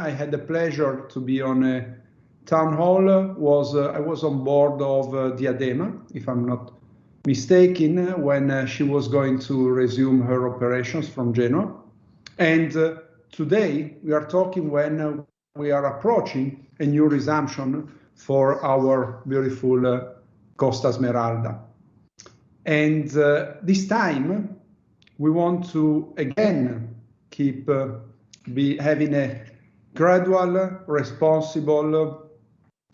I had the pleasure to be on a town hall. I was on board of Diadema, if I'm not mistaken, when she was going to resume her operations from Genoa. And today we are talking when we are approaching a new resumption for our beautiful Costa Smeralda. And this time we want to again keep having a gradual, responsible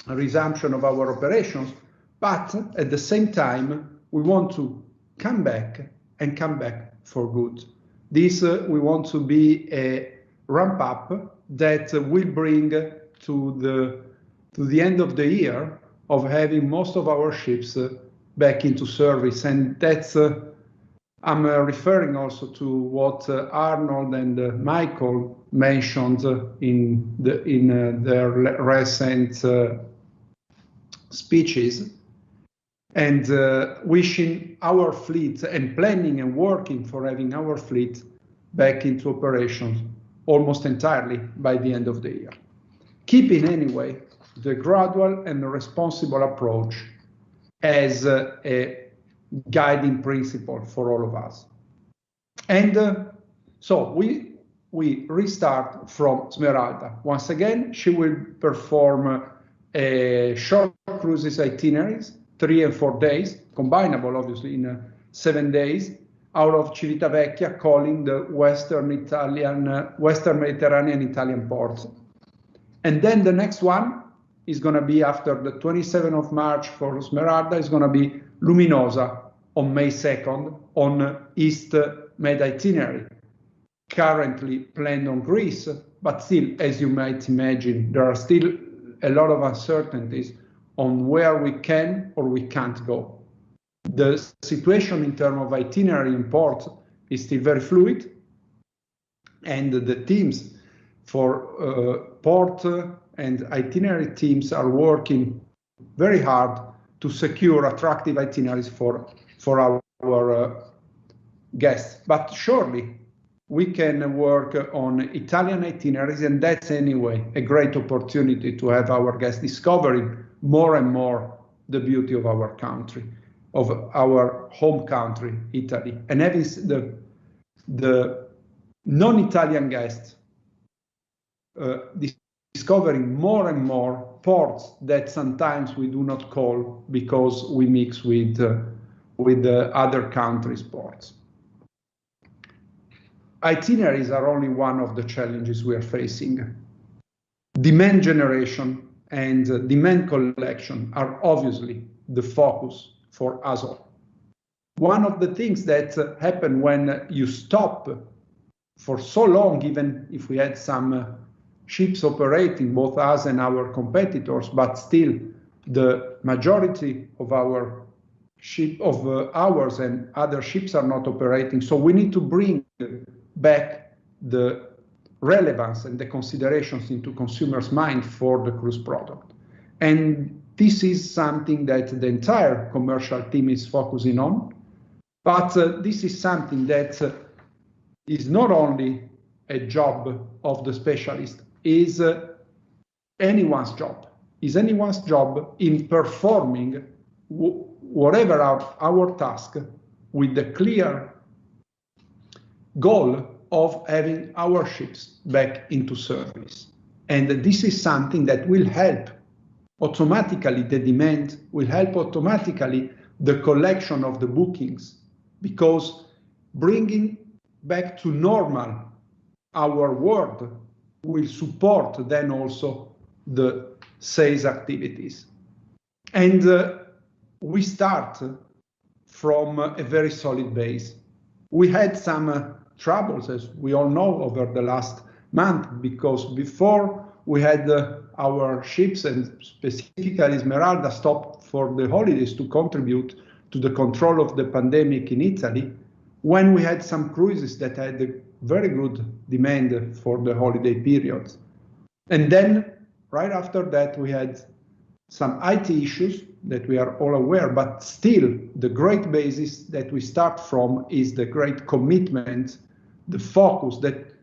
resumption of our operations, but at the same time we want to come back and come back for good. This we want to be a ramp up that will bring to the end of the year of having most of our ships back into service. And that's I'm referring also to what Arnold and Michael mentioned in their recent speeches, and wishing our fleet and planning and working for having our fleet back into operations almost entirely by the end of the year. Keeping anyway the gradual and responsible approach as a guiding principle for all of us. And so we restart from Smeralda. Once again, she will perform short cruises itineraries, 3 and 4 days, combinable obviously in 7 days, out of Civitavecchia, calling the Western Mediterranean Italian ports. And then the next one is going to be after the 27th of March for Smeralda, is going to be Luminosa on May 2nd on East Med itinerary. Currently planned on Greece, but still, as you might imagine, there are still a lot of uncertainties on where we can or we can't go. The situation in terms of itinerary in port is still very fluid, and the teams for port and itinerary teams are working very hard to secure attractive itineraries for our guests. But surely we can work on Italian itineraries, and that's anyway a great opportunity to have our guests discovering more and more the beauty of our country, of our home country, Italy, and having the non-Italian guests discovering more and more ports that sometimes we do not call because we mix with the other countries' ports. Itineraries are only one of the challenges we are facing. Demand generation and demand collection are obviously the focus for us all. One of the things that happen when you stop for so long, even if we had some ships operating, both us and our competitors, but still the majority of our ours and other ships are not operating. So we need to bring back the relevance and the considerations into consumers' mind for the cruise product. And this is something that the entire commercial team is focusing on, but this is something that is not only a job of the specialist, is anyone's job. Is anyone's job in performing whatever our task with the clear goal of having our ships back into service. And this is something that will help automatically the demand, will help automatically the collection of the bookings, because bringing back to normal our world will support then also the sales activities. And we start from a very solid base. We had some troubles, as we all know, over the last month, because before we had our ships, and specifically Esmeralda, stopped for the holidays to contribute to the control of the pandemic in Italy, when we had some cruises that had a very good demand for the holiday period. And then right after that we had some IT issues that we are all aware, but still the great basis that we start from is the great commitment, the focus that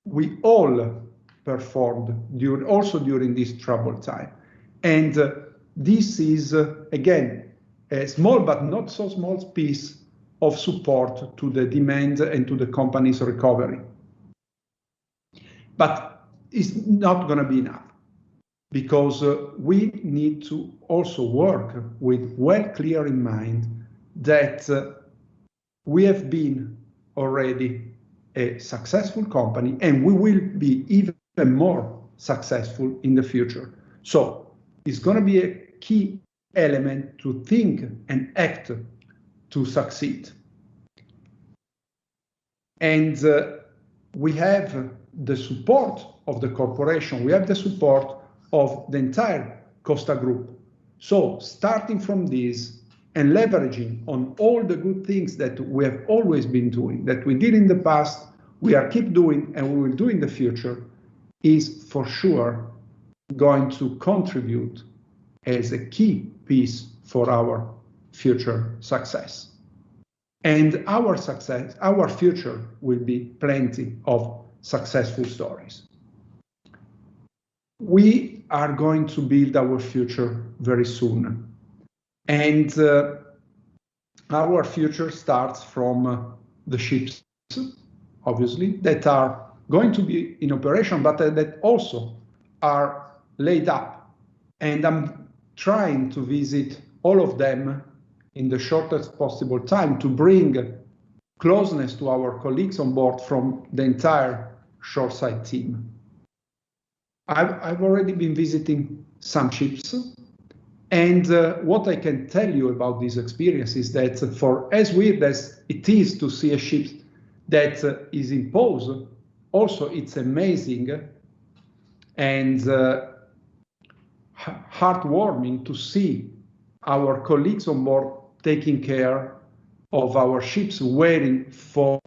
we all performed also during this troubled time. And this is, again, a small but not so small piece of support to the demand and to the company's recovery. But it's not going to be enough, because we need to also work with well clear in mind that we have been already a successful company and we will be even more successful in the future. So it's going to be a key element to think and act to succeed. And we have the support of the corporation, we have the support of the entire Costa Group. So starting from this and leveraging on all the good things that we have always been doing, that we did in the past, we are keep doing and we will do in the future, is for sure going to contribute as a key piece for our future success. And our success, our future will be plenty of successful stories. We are going to build our future very soon. And our future starts from the ships, obviously, that are going to be in operation, but that also are laid up. And I'm trying to visit all of them in the shortest possible time to bring closeness to our colleagues on board from the entire shoreside team. I've already been visiting some ships, and what I can tell you about this experience is that for as weird as it is to see a ship that is imposed, also it's amazing and heartwarming to see our colleagues on board taking care of our ships, waiting for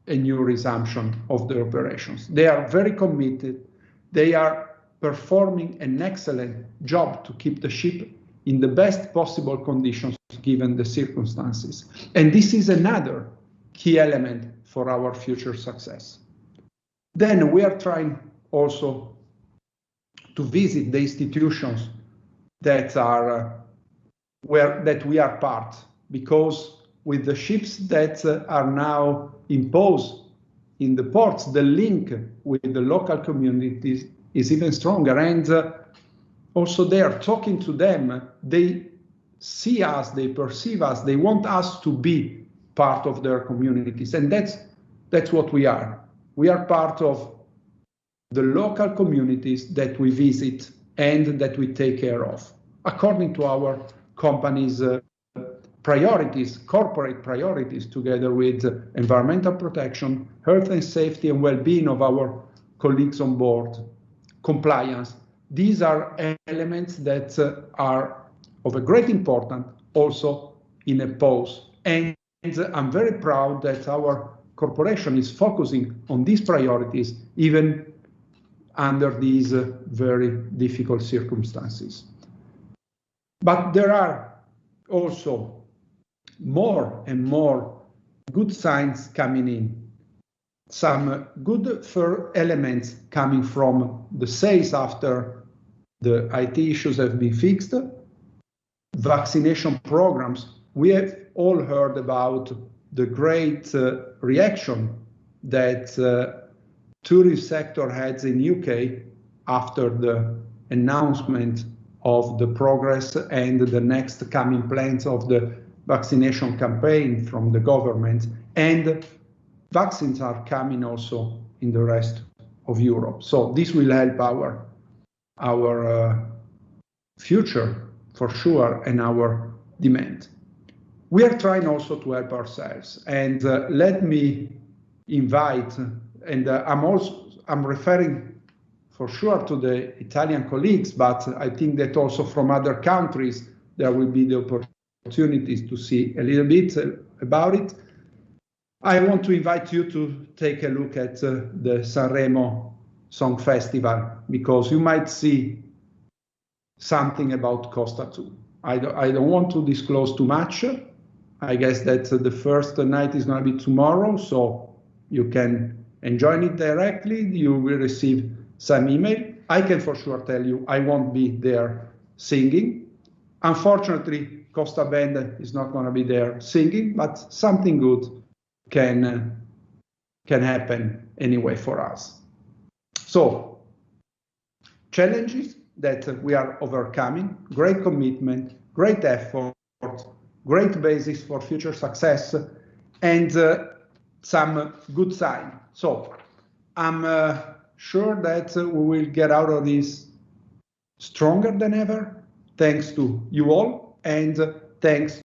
a new resumption of the operations. They are very committed. They are performing an excellent job to keep the ship in the best possible conditions given the circumstances. And this is another key element for our future success. Then we are trying also to visit the institutions that are that we are part, because with the ships that are now imposed in the ports, the link with the local communities is even stronger. And also they are talking to them, they see us, they perceive us, they want us to be part of their communities. And that's what we are. We are part of the local communities that we visit and that we take care of, according to our company's priorities, corporate priorities, together with environmental protection, health and safety and well-being of our colleagues on board, compliance. These are elements that are of a great importance also in a pause. And I'm very proud that our corporation is focusing on these priorities even under these very difficult circumstances. But there are also more and more good signs coming in. Some good elements coming from the sales after the IT issues have been fixed. Vaccination programs. We have all heard about the great reaction that tourist sector had in UK after the announcement of the progress and the next coming plans of the vaccination campaign from the government. And vaccines are coming also in the rest of Europe. So this will help our future for sure and our demand. We are trying also to help ourselves. And let me invite, and I'm referring for sure to the Italian colleagues, but I think that also from other countries, there will be the opportunities to see a little bit about it. I want to invite you to take a look at the Sanremo Song Festival, because you might see something about Costa too. I don't want to disclose too much. I guess that the first night is going to be tomorrow, so you can enjoy it directly. You will receive some email. I can for sure tell you I won't be there singing. Unfortunately, Costa Band is not going to be there singing, but something good can happen anyway for us. So, challenges that we are overcoming, great commitment, great effort, great basis for future success, and some good sign. So, I'm sure that we will get out of this stronger than ever, thanks to you all, and thanks